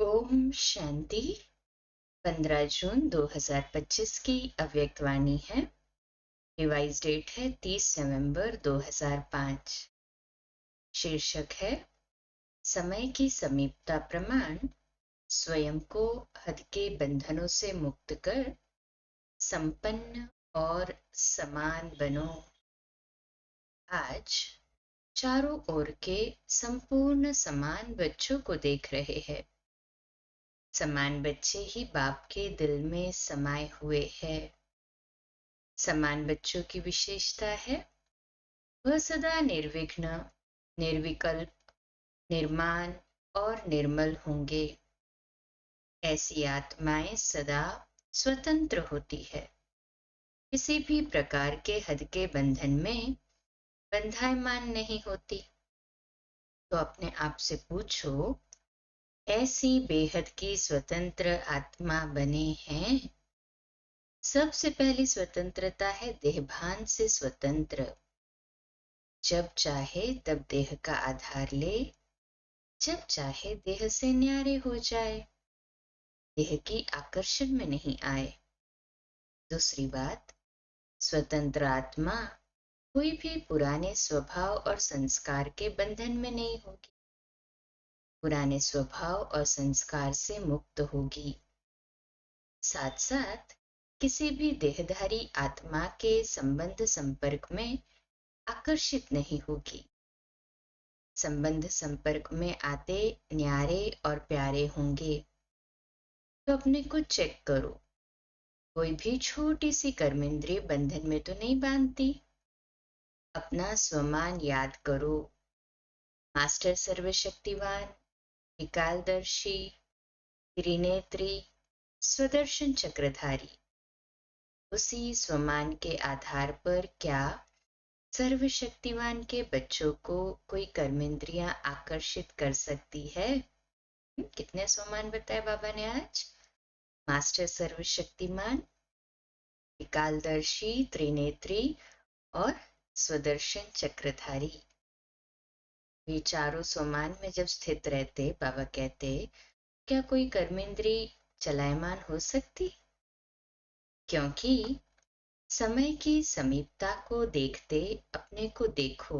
ओम शांति। 15 जून 2025 की अव्यक्त वाणी है। रिवाइज डेट है 30 नवंबर 2005। शीर्षक है समय की समीपता प्रमाण स्वयं को हद के बंधनों से मुक्त कर संपन्न और समान बनो। आज चारों ओर के संपूर्ण समान बच्चों को देख रहे हैं। समान बच्चे ही बाप के दिल में समाये हुए हैं। समान बच्चों की विशेषता है वह सदा निर्विघ्न, निर्विकल्प, निर्माण और निर्मल होंगे। ऐसी आत्माएं सदा स्वतंत्र होती है, किसी भी प्रकार के हद के बंधन में बंधायमान नहीं होती। तो अपने आप से पूछो, ऐसी बेहद की स्वतंत्र आत्मा बने हैं? सबसे पहली स्वतंत्रता है देहभान से स्वतंत्र। जब चाहे तब देह का आधार ले, जब चाहे देह से न्यारे हो जाए, देह की आकर्षण में नहीं आए। दूसरी बात, स्वतंत्र आत्मा कोई भी पुराने स्वभाव और संस्कार के बंधन में नहीं होगी, पुराने स्वभाव और संस्कार से मुक्त होगी। साथ साथ किसी भी देहधारी आत्मा के संबंध संपर्क में आकर्षित नहीं होगी। संबंध संपर्क में आते न्यारे और प्यारे होंगे। तो अपने को चेक करो, कोई भी छोटी सी कर्मेंद्रिय बंधन में तो नहीं बांधती। अपना स्वमान याद करो। मास्टर सर्वशक्तिवान, विकालदर्शी, त्रिनेत्री, स्वदर्शन चक्रधारी, उसी स्वमान के आधार पर क्या सर्वशक्तिवान के बच्चों को कोई कर्मेंद्रियां आकर्षित कर सकती है? कितने स्वमान बताए बाबा ने आज? मास्टर सर्वशक्तिमान, विकालदर्शी, त्रिनेत्री और स्वदर्शन चक्रधारी। ये चारों स्वमान में जब स्थित रहते, बाबा कहते क्या कोई कर्मेंद्री चलायमान हो सकती? क्योंकि समय की समीपता को देखते अपने को देखो।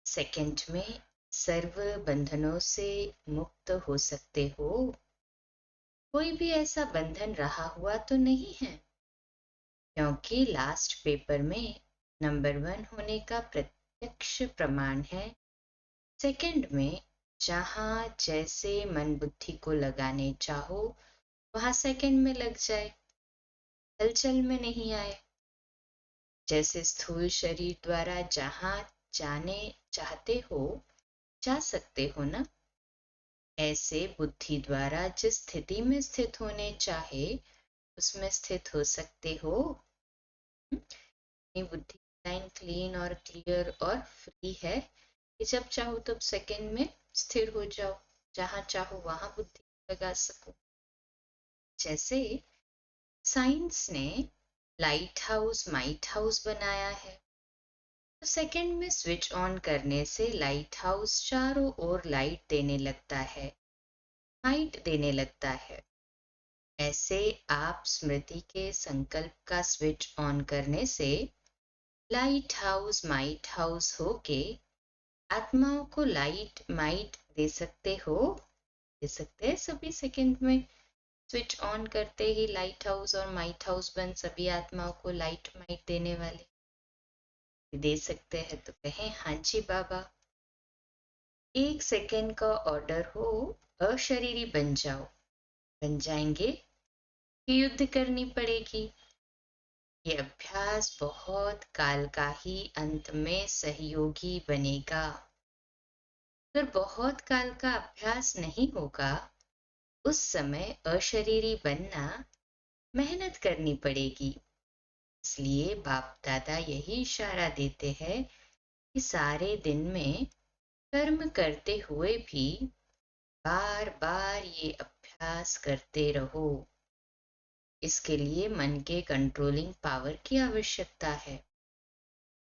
सेकंड में सर्व बंधनों से मुक्त हो सकते हो। कोई भी ऐसा बंधन रहा हुआ तो नहीं है, क्योंकि लास्ट पेपर में नंबर 1 होने का प्रत्यक्ष प्रमाण है। सेकंड में जहां जैसे मन बुद्धि को लगाने चाहो वहां सेकंड में लग जाए, हलचल में नहीं आए। जैसे स्थूल शरीर द्वारा जहां जाने चाहते हो जा सकते हो ना, ऐसे बुद्धि द्वारा जिस स्थिति में स्थित होने चाहे उसमें स्थित हो सकते हो। ये बुद्धि लाइन क्लीन और क्लियर और फ्री है कि जब चाहो तब सेकंड में स्थिर हो जाओ, जहां चाहो वहां बुद्धि लगा सको। जैसे साइंस ने लाइट हाउस माइट हाउस बनाया है, तो सेकंड में स्विच ऑन करने से लाइट हाउस चारों ओर लाइट देने लगता है, लाइट देने लगता है। ऐसे आप स्मृति के संकल्प का स्विच ऑन करने से लाइट हाउस माइट हाउस होके आत्माओं को लाइट माइट दे सकते हो, दे सकते हैं। सभी सेकंड में स्विच ऑन करते ही लाइट हाउस और माइट हाउस बन सभी आत्माओं को लाइट माइट देने वाले दे सकते हैं। तो कहें हाँ जी बाबा। 1 सेकंड का ऑर्डर हो, अशरीरी बन जाओ, बन जाएंगे कि युद्ध करनी पड़ेगी। ये अभ्यास बहुत काल का ही अंत में सहयोगी बनेगा। अगर बहुत काल का अभ्यास नहीं होगा, उस समय अशरीरी बनना मेहनत करनी पड़ेगी। इसलिए बाप दादा यही इशारा देते हैं कि सारे दिन में कर्म करते हुए भी बार बार ये अभ्यास करते रहो। इसके लिए मन के कंट्रोलिंग पावर की आवश्यकता है।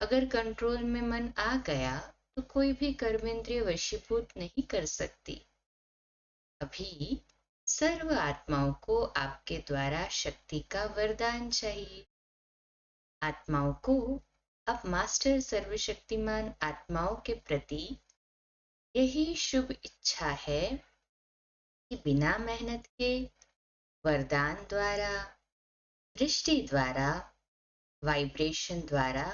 अगर कंट्रोल में मन आ गया तो कोई भी कर्मेंद्रिय वशीभूत नहीं कर सकती। अभी सर्व आत्माओं को आपके द्वारा शक्ति का वरदान चाहिए। आत्माओं को अब मास्टर सर्वशक्तिमान आत्माओं के प्रति यही शुभ इच्छा है कि बिना मेहनत के वरदान द्वारा, दृष्टि द्वारा, वाइब्रेशन द्वारा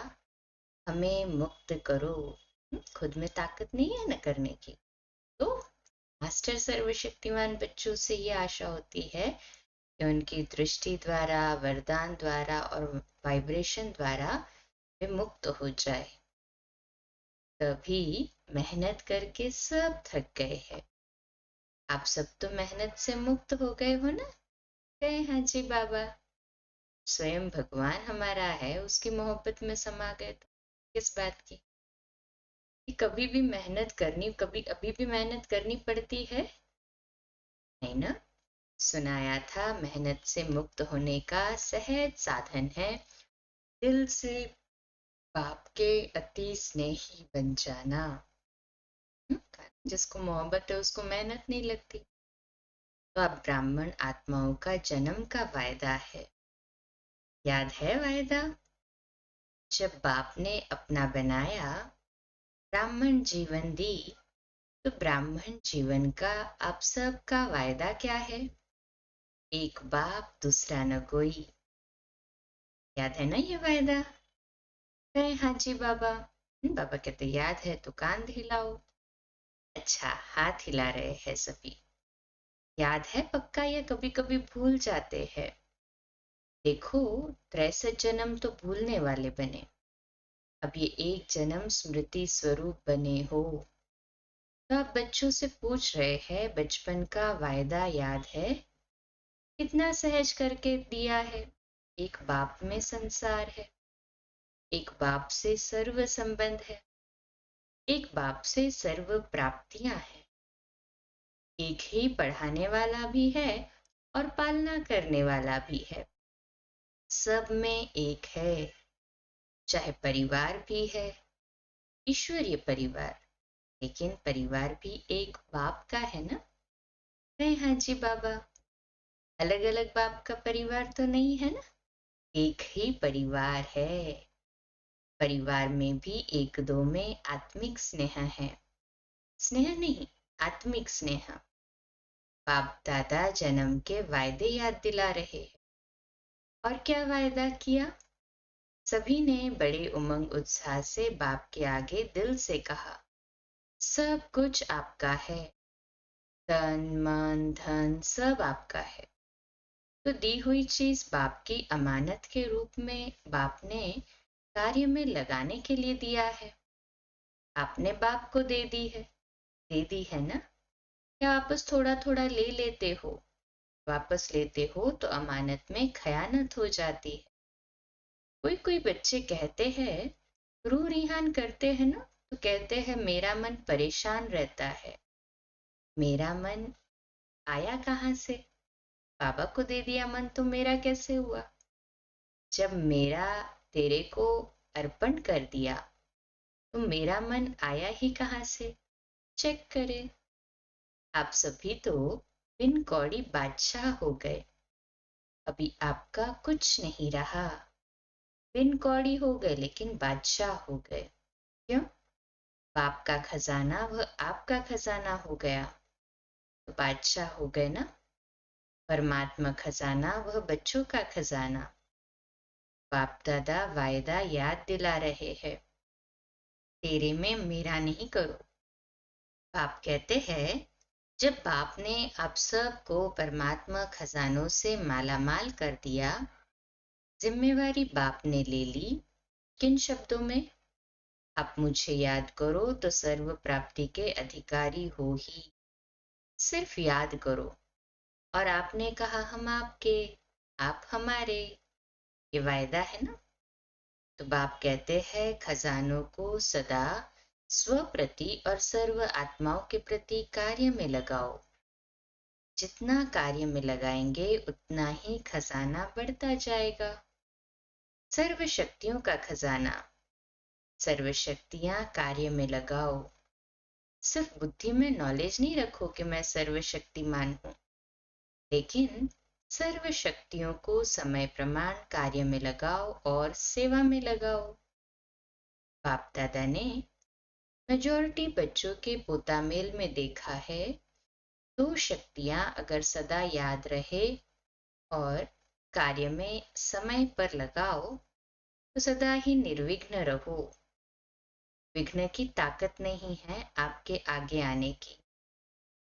हमें मुक्त करो। खुद में ताकत नहीं है न करने की, तो मास्टर सर्वशक्तिमान बच्चों से ये आशा होती है कि उनकी दृष्टि द्वारा, वरदान द्वारा और वाइब्रेशन द्वारा वे मुक्त हो जाए। तभी मेहनत करके सब थक गए हैं। आप सब तो मेहनत से मुक्त हो गए हो ना? गए हाँ जी बाबा। स्वयं भगवान हमारा है, उसकी मोहब्बत में समा गए तो किस बात की कि कभी भी मेहनत करनी, कभी अभी भी मेहनत करनी पड़ती है नहीं ना? सुनाया था मेहनत से मुक्त होने का सहज साधन है दिल से बाप के अति स्नेही बन जाना। जिसको मोहब्बत है उसको मेहनत नहीं लगती। तो अब ब्राह्मण आत्माओं का जन्म का वायदा है। याद है वायदा? जब बाप ने अपना बनाया, ब्राह्मण जीवन दी, तो ब्राह्मण जीवन का आप सब का वायदा क्या है? एक बाप दूसरा न कोई। याद है ना ये वायदा? कहे हाँ जी बाबा। बाबा कहते याद है तो कान हिलाओ। अच्छा, हाथ हिला रहे हैं सभी। याद है पक्का या कभी कभी भूल जाते हैं? देखो, 63 जन्म तो भूलने वाले बने, अब ये एक जन्म स्मृति स्वरूप बने हो। तो आप बच्चों से पूछ रहे हैं बचपन का वायदा याद है? कितना सहज करके दिया है। एक बाप में संसार है, एक बाप से सर्व संबंध है, एक बाप से सर्व प्राप्तियां हैं, एक ही पढ़ाने वाला भी है और पालना करने वाला भी है। सब में एक है। चाहे परिवार भी है, ईश्वरीय परिवार, लेकिन परिवार भी एक बाप का है ना? नहीं हाँ जी बाबा, अलग अलग बाप का परिवार तो नहीं है ना, एक ही परिवार है। परिवार में भी एक दो में आत्मिक स्नेह है। स्नेह नहीं, आत्मिक स्नेह। बाप दादा जन्म के वायदे याद दिला रहे हैं। और क्या वायदा किया? सभी ने बड़े उमंग उत्साह से बाप के आगे दिल से कहा, सब कुछ आपका है, तन मन धन सब आपका है। तो दी हुई चीज बाप की अमानत के रूप में बाप ने कार्य में लगाने के लिए दिया है। आपने बाप को दे दी है ना? या वापस थोड़ा थोड़ा ले लेते हो? वापस लेते हो तो अमानत में खयानत हो जाती है। कोई कोई बच्चे कहते हैं, रूह रिहान करते हैं ना, तो कहते हैं मेरा मन परेशान रहता है। मेरा मन आया कहाँ से? बाबा को दे दिया मन तो मेरा कैसे हुआ? जब मेरा तेरे को अर्पण कर दिया तो मेरा मन आया ही कहाँ से? चेक करें। आप सभी तो बिन कौड़ी बादशाह हो गए। अभी आपका कुछ नहीं रहा। बिन कौड़ी हो गए लेकिन बादशाह हो गए। क्यों? बाप का खजाना वह आपका खजाना हो गया, तो बादशाह हो गए ना। परमात्मा खजाना वह बच्चों का खजाना। बाप दादा वायदा याद दिला रहे हैं, तेरे में मेरा नहीं करो। बाप कहते हैं, जब बाप ने आप सबको परमात्मा खजानों से मालामाल कर दिया, जिम्मेवारी बाप ने ले ली। किन शब्दों में? आप मुझे याद करो तो सर्व प्राप्ति के अधिकारी हो ही। सिर्फ याद करो। और आपने कहा हम आपके, आप हमारे, ये वायदा है ना? तो बाप कहते हैं खजानों को सदा स्व प्रति और सर्व आत्माओं के प्रति कार्य में लगाओ। जितना कार्य में लगाएंगे उतना ही खजाना बढ़ता जाएगा। सर्व शक्तियों का खजाना, सर्व शक्तियां कार्य में लगाओ। सिर्फ बुद्धि में नॉलेज नहीं रखो कि मैं सर्वशक्तिमान हूँ, लेकिन सर्व शक्तियों को समय प्रमाण कार्य में लगाओ और सेवा में लगाओ। बाप दादा ने मेजॉरिटी बच्चों के पोतामेल में देखा है, दो शक्तियां अगर सदा याद रहे और कार्य में समय पर लगाओ तो सदा ही निर्विघ्न रहो। विघ्न की ताकत नहीं है आपके आगे आने की,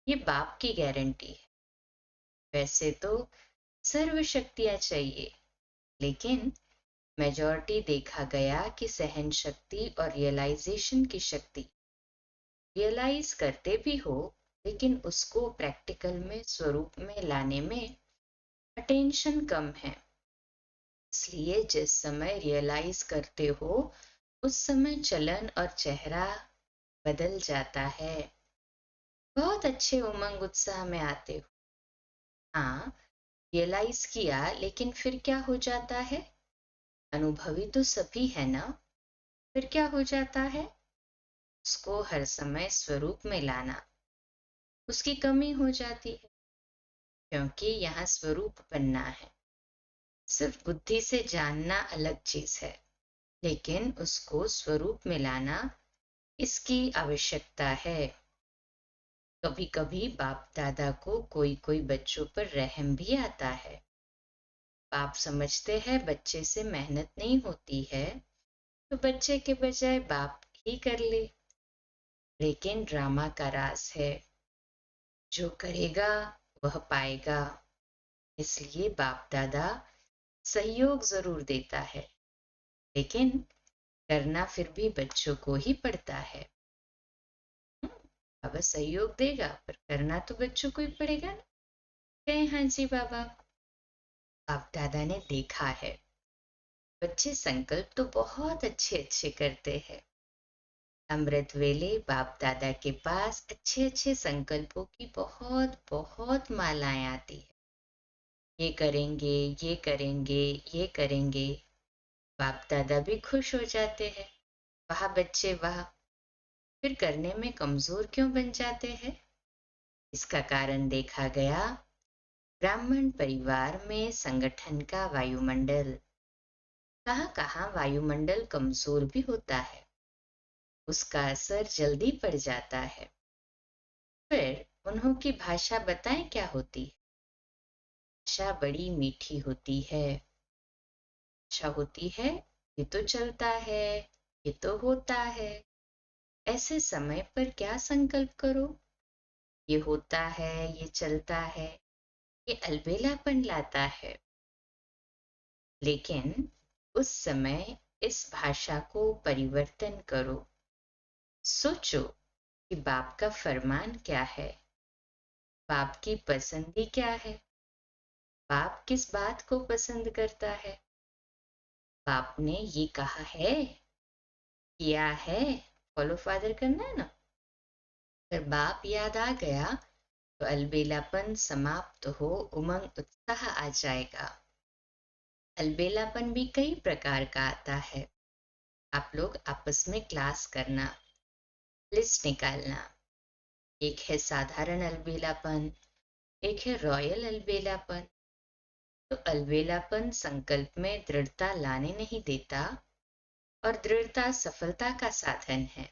ये बाप की गारंटी है। वैसे तो सर्व शक्तियां चाहिए, लेकिन मेजॉरिटी देखा गया कि सहन शक्ति और रियलाइजेशन की शक्ति, रियलाइज करते भी हो लेकिन उसको प्रैक्टिकल में स्वरूप में लाने में अटेंशन कम है। इसलिए जिस समय रियलाइज करते हो उस समय चलन और चेहरा बदल जाता है। बहुत अच्छे उमंग उत्साह में आते हो। हाँ, रियलाइज किया, लेकिन फिर क्या हो जाता है? अनुभवी तो सभी है ना, फिर क्या हो जाता है? उसको हर समय स्वरूप में लाना, उसकी कमी हो जाती है, क्योंकि यहाँ स्वरूप बनना है। सिर्फ बुद्धि से जानना अलग चीज है, लेकिन उसको स्वरूप में लाना, इसकी आवश्यकता है। कभी कभी बाप दादा को कोई कोई बच्चों पर रहम भी आता है। बाप समझते हैं बच्चे से मेहनत नहीं होती है, तो बच्चे के बजाय बाप ही कर ले। लेकिन ड्रामा का राज है, जो करेगा वह पाएगा। इसलिए बाप दादा सहयोग जरूर देता है, लेकिन करना फिर भी बच्चों को ही पड़ता है। बाबा सहयोग देगा पर करना तो बच्चों को ही पड़ेगा ना। कहे हाँ जी बाबा। बाप दादा ने देखा है बच्चे संकल्प तो बहुत अच्छे अच्छे करते हैं। अमृत वेले बाप दादा के पास अच्छे अच्छे संकल्पों की बहुत बहुत मालाएं आती है। ये करेंगे, ये करेंगे, ये करेंगे। बाप दादा भी खुश हो जाते हैं, वाह बच्चे वाह। फिर करने में कमजोर क्यों बन जाते हैं? इसका कारण देखा गया ब्राह्मण परिवार में संगठन का वायुमंडल। कहाँ कहाँ वायुमंडल कमजोर भी होता है, उसका असर जल्दी पड़ जाता है। फिर उन्हों की भाषा बताएं क्या होती है? भाषा बड़ी मीठी होती है। अच्छा होती है, ये तो चलता है, ये तो होता है। ऐसे समय पर क्या संकल्प करो? ये होता है, ये चलता है, ये अलबेलापन लाता है। लेकिन उस समय इस भाषा को परिवर्तन करो। सोचो कि बाप का फरमान क्या है, बाप की पसंदी क्या है, बाप किस बात को पसंद करता है। बाप ने ये कहा है, किया है, फॉलो फादर करना है ना। अगर बाप याद आ गया तो अलबेलापन समाप्त हो, उमंग उत्साह आ जाएगा। अलबेलापन भी कई प्रकार का आता है। आप लोग आपस में क्लास करना, लिस्ट निकालना। एक है साधारण अलबेलापन, एक है रॉयल अलबेलापन। तो अलबेलापन संकल्प में दृढ़ता लाने नहीं देता, और दृढ़ता सफलता का साधन है।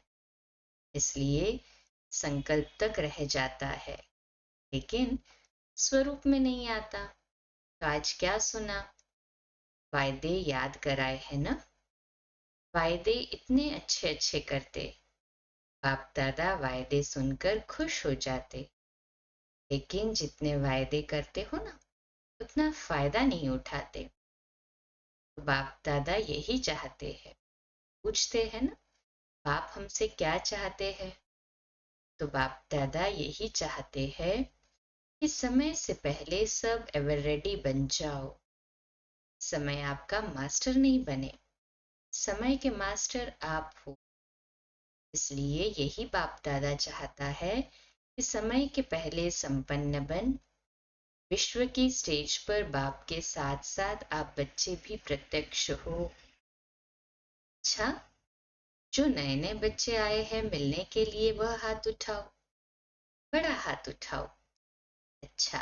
इसलिए संकल्प तक रह जाता है, लेकिन स्वरूप में नहीं आता। तो आज क्या सुना? वायदे याद कराए है ना। वायदे इतने अच्छे अच्छे करते, बाप दादा वायदे सुनकर खुश हो जाते। लेकिन जितने वायदे करते हो ना, उतना फायदा नहीं उठाते। तो बाप दादा यही चाहते हैं। पूछते हैं ना, बाप हमसे क्या चाहते हैं? तो बाप दादा यही चाहते हैं कि समय से पहले सब एवर रेडी बन जाओ। समय आपका मास्टर नहीं बने, समय के मास्टर आप हो। इसलिए यही बाप दादा चाहता है कि समय के पहले संपन्न बन। विश्व की स्टेज पर बाप के साथ साथ आप बच्चे भी प्रत्यक्ष हो। अच्छा, जो नए नए बच्चे आए हैं मिलने के लिए वह हाथ उठाओ, बड़ा हाथ उठाओ। अच्छा,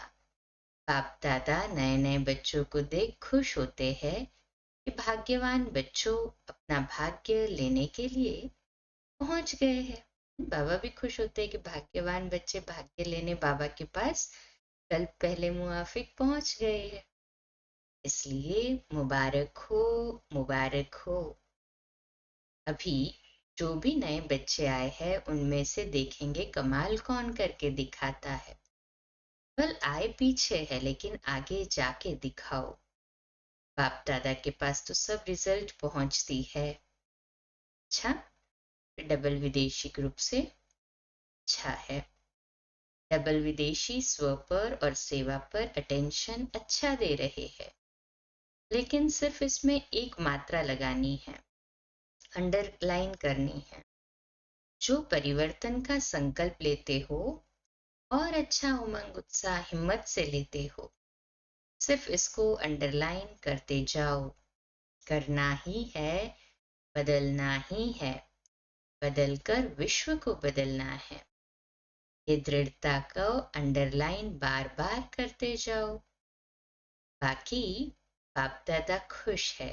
बाप दादा नए नए बच्चों को देख खुश होते हैं कि भाग्यवान बच्चों अपना भाग्य लेने के लिए पहुंच गए हैं। बाबा भी खुश होते हैं कि भाग्यवान बच्चे भाग्य लेने बाबा के पास कल पहले मुआफिक पहुंच गए हैं। इसलिए मुबारक हो, मुबारक हो। अभी जो भी नए बच्चे आए हैं उनमें से देखेंगे कमाल कौन करके दिखाता है। बल आए पीछे है लेकिन आगे जाके दिखाओ। बाप दादा के पास तो सब रिजल्ट पहुंचती है। अच्छा, डबल विदेशी ग्रुप से अच्छा है। डबल विदेशी स्व पर और सेवा पर अटेंशन अच्छा दे रहे हैं, लेकिन सिर्फ इसमें एक मात्रा लगानी है, अंडरलाइन करनी है। जो परिवर्तन का संकल्प लेते हो और अच्छा उमंग उत्साह हिम्मत से लेते हो, सिर्फ इसको अंडरलाइन करते जाओ। करना ही है, बदलना ही है, बदलकर विश्व को बदलना है। ये दृढ़ता को अंडरलाइन बार बार करते जाओ। बाकी बाप दादा खुश है,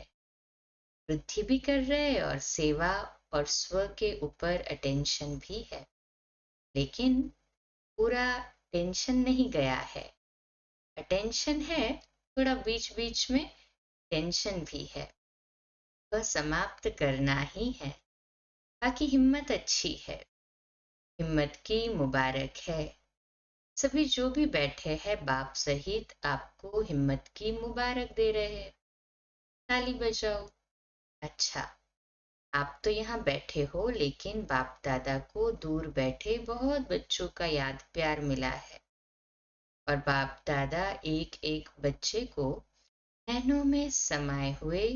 वृद्धि भी कर रहे और सेवा और स्व के ऊपर अटेंशन भी है, लेकिन पूरा टेंशन नहीं गया है। अटेंशन है, थोड़ा बीच बीच में टेंशन भी है, वह समाप्त करना ही है। बाकी हिम्मत अच्छी है, हिम्मत की मुबारक है। सभी जो भी बैठे हैं बाप सहित आपको हिम्मत की मुबारक दे रहे हैं। ताली बजाओ। अच्छा, आप तो यहाँ बैठे हो लेकिन बाप दादा को दूर बैठे बहुत बच्चों का याद प्यार मिला है, और बाप दादा एक एक बच्चे को नैनों में समाये हुए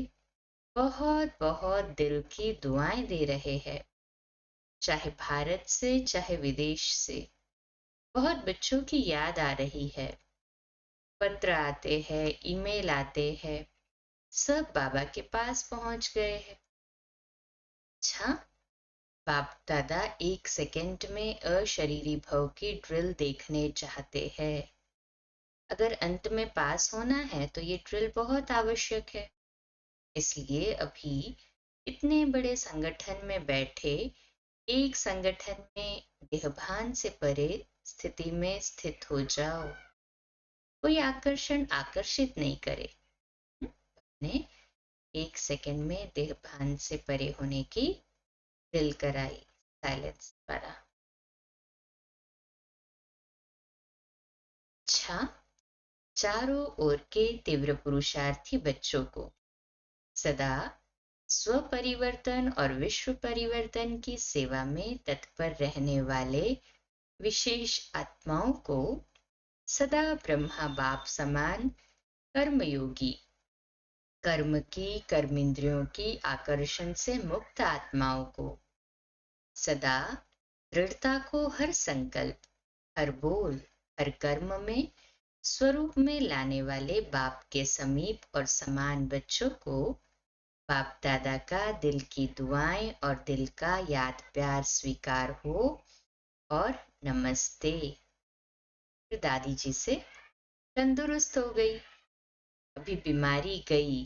बहुत बहुत दिल की दुआएं दे रहे हैं। चाहे भारत से चाहे विदेश से बहुत बच्चों की याद आ रही है। पत्र आते हैं, ईमेल आते हैं, सब बाबा के पास पहुंच गए हैं। अच्छा, बाप दादा एक सेकंड में अशरीरी भव की ड्रिल देखने चाहते हैं। अगर अंत में पास होना है तो ये ड्रिल बहुत आवश्यक है। इसलिए अभी इतने बड़े संगठन में बैठे एक संगठन में देहभान से परे स्थिति में स्थित हो जाओ। कोई आकर्षण आकर्षित नहीं करे। अपने एक सेकंड में देहभान से परे होने की दिल कराई साइलेंस द्वारा। अच्छा, चारों ओर के तीव्र पुरुषार्थी बच्चों को सदा स्व परिवर्तन और विश्व परिवर्तन की सेवा में तत्पर रहने वाले विशेष आत्माओं को सदा ब्रह्मा बाप समान कर्मयोगी, कर्म की कर्मेंद्रियों की आकर्षण से मुक्त आत्माओं को सदा दृढ़ता को हर संकल्प, हर बोल, हर कर्म में स्वरूप में लाने वाले बाप के समीप और समान बच्चों को बाप दादा का दिल की दुआएं और दिल का याद प्यार स्वीकार हो और नमस्ते। फिर दादी जी से तंदुरुस्त हो गई। अभी बीमारी गई।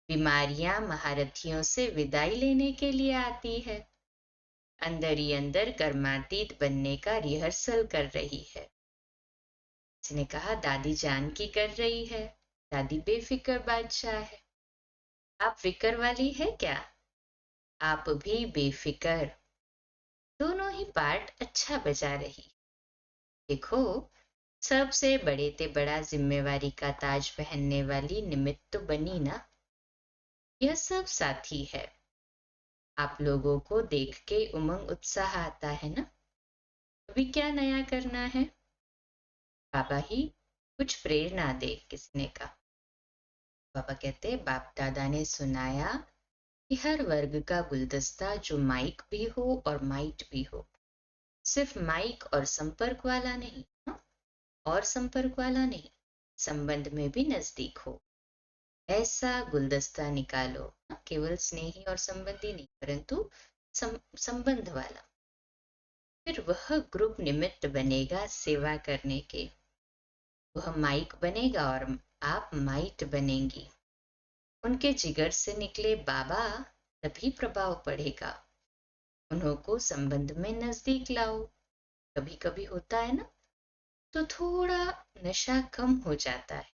बीमारियां महारथियों से विदाई लेने के लिए आती है। अंदर ही अंदर कर्मातीत बनने का रिहर्सल कर रही है। उसने कहा दादी जान की कर रही है, दादी बेफिक्र बादशाह है। आप फिक्र वाली है क्या? आप भी बेफिक्र। दोनों ही पार्ट अच्छा बजा रही। देखो, सबसे बड़े ते बड़ा जिम्मेवारी का ताज पहनने वाली निमित्त तो बनी ना। यह सब साथी है। आप लोगों को देख के उमंग उत्साह आता है ना। अभी क्या नया करना है? बाबा ही कुछ प्रेरणा दे। किसने कहा? बाबा कहते बाप दादा ने सुनाया कि हर वर्ग का गुलदस्ता जो माइक भी हो और माइट भी हो, सिर्फ माइक और संपर्क वाला नहीं, हाँ? और संपर्क वाला नहीं, संबंध में भी नजदीक हो। ऐसा गुलदस्ता निकालो, केवल स्नेही और संबंधी नहीं, परंतु संबंध वाला। फिर वह ग्रुप निमित्त बनेगा सेवा करने के, वह माइक बनेगा और आप माइट बनेंगी। उनके जिगर से निकले बाबा, तभी प्रभाव पड़ेगा। उन्हों को संबंध में नजदीक लाओ। कभी कभी होता है ना, तो थोड़ा नशा कम हो जाता है।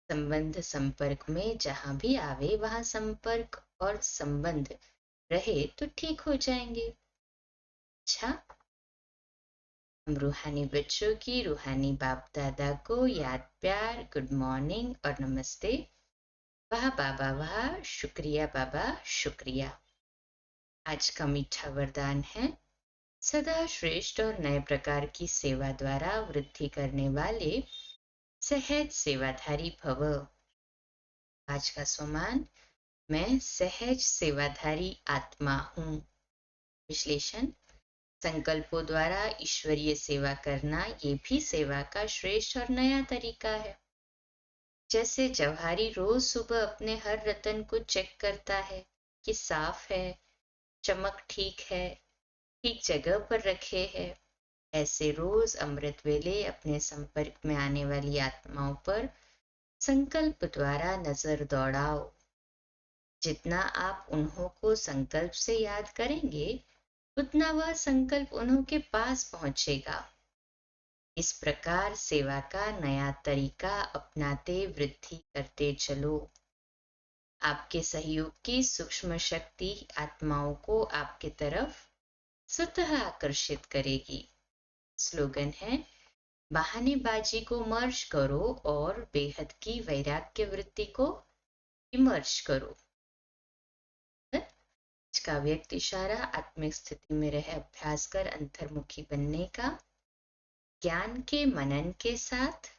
संबंध संपर्क में जहां भी आवे वहां संपर्क और संबंध रहे तो ठीक हो जाएंगे। अच्छा, हम रूहानी बच्चों की रूहानी बाप दादा को याद, प्यार, गुड मॉर्निंग और नमस्ते। वाह बाबा वाह, शुक्रिया बाबा शुक्रिया। आज का मीठा वरदान है, सदा श्रेष्ठ और नए प्रकार की सेवा द्वारा वृद्धि करने वाले सहज सेवाधारी भव। आज का स्वमान, मैं सहज सेवाधारी आत्मा हूँ। विश्लेषण, संकल्पों द्वारा ईश्वरीय सेवा करना ये भी सेवा का श्रेष्ठ और नया तरीका है। जैसे जवाहरी रोज सुबह अपने हर रतन को चेक करता है कि साफ है, चमक ठीक है, ठीक जगह पर रखे है, ऐसे रोज अमृत वेले अपने संपर्क में आने वाली आत्माओं पर संकल्प द्वारा नजर दौड़ाओ। जितना आप उन्हों को संकल्प से याद करेंगे, उतना वह संकल्प उन्हों के पास पहुंचेगा। इस प्रकार सेवा का नया तरीका अपनाते वृद्धि करते चलो। आपके सहयोग की सूक्ष्म शक्ति आत्माओं को आपके तरफ स्वतः आकर्षित करेगी। स्लोगन है, बहानेबाजी को मर्ज करो और बेहद की वैराग्य वृत्ति को इमर्ज करो। का व्यक्त इशारा, आत्मिक स्थिति में रह अभ्यास कर अंतर्मुखी बनने का, ज्ञान के मनन के साथ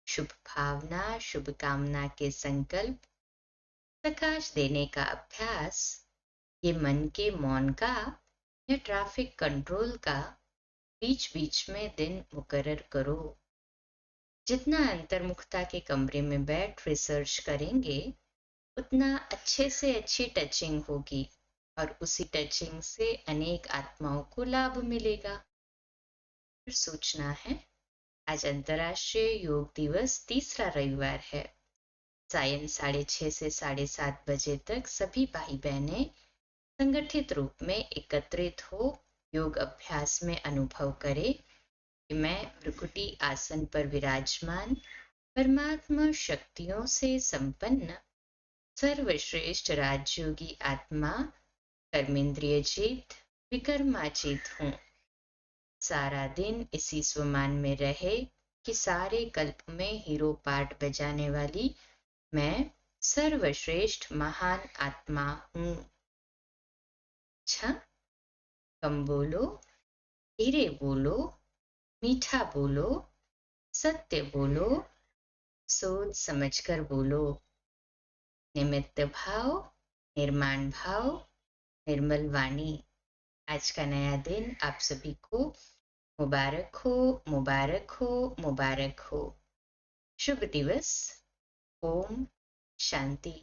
शुभ भावना शुभ कामना के संकल्प, प्रकाश देने का अभ्यास, ये मन के मौन का या ट्रैफिक कंट्रोल का बीच बीच में दिन मुकर्रर करो। जितना अंतर्मुखता के कमरे में बैठ रिसर्च करेंगे, उतना अच्छे से अच्छी टचिंग होगी और उसी टचिंग से अनेक आत्माओं को लाभ मिलेगा। फिर सूचना है, आज अंतर्राष्ट्रीय योग दिवस तीसरा रविवार है। सायं 6:30 से 7:30 बजे तक सभी भाई बहनें संगठित रूप में एकत्रित हो योग अभ्यास में अनुभव करें कि मैं भ्रुकुटी आसन पर विराजमान परमात्मा शक्तियों से संपन्न सर्वश्रेष्ठ राजयोगी आत्मा कर्मेंद्रिय जीत विकर्माजीत हूँ। सारा दिन इसी स्वमान में रहे कि सारे कल्प में हीरो पार्ट बजाने वाली मैं सर्वश्रेष्ठ महान आत्मा हूँ। अच्छा, कम बोलो, धीरे बोलो, मीठा बोलो, सत्य बोलो, सोच समझकर बोलो। निमित्त भाव, निर्माण भाव, निर्मल वाणी। आज का नया दिन आप सभी को मुबारक हो, मुबारक हो, मुबारक हो। शुभ दिवस। ओम शांति।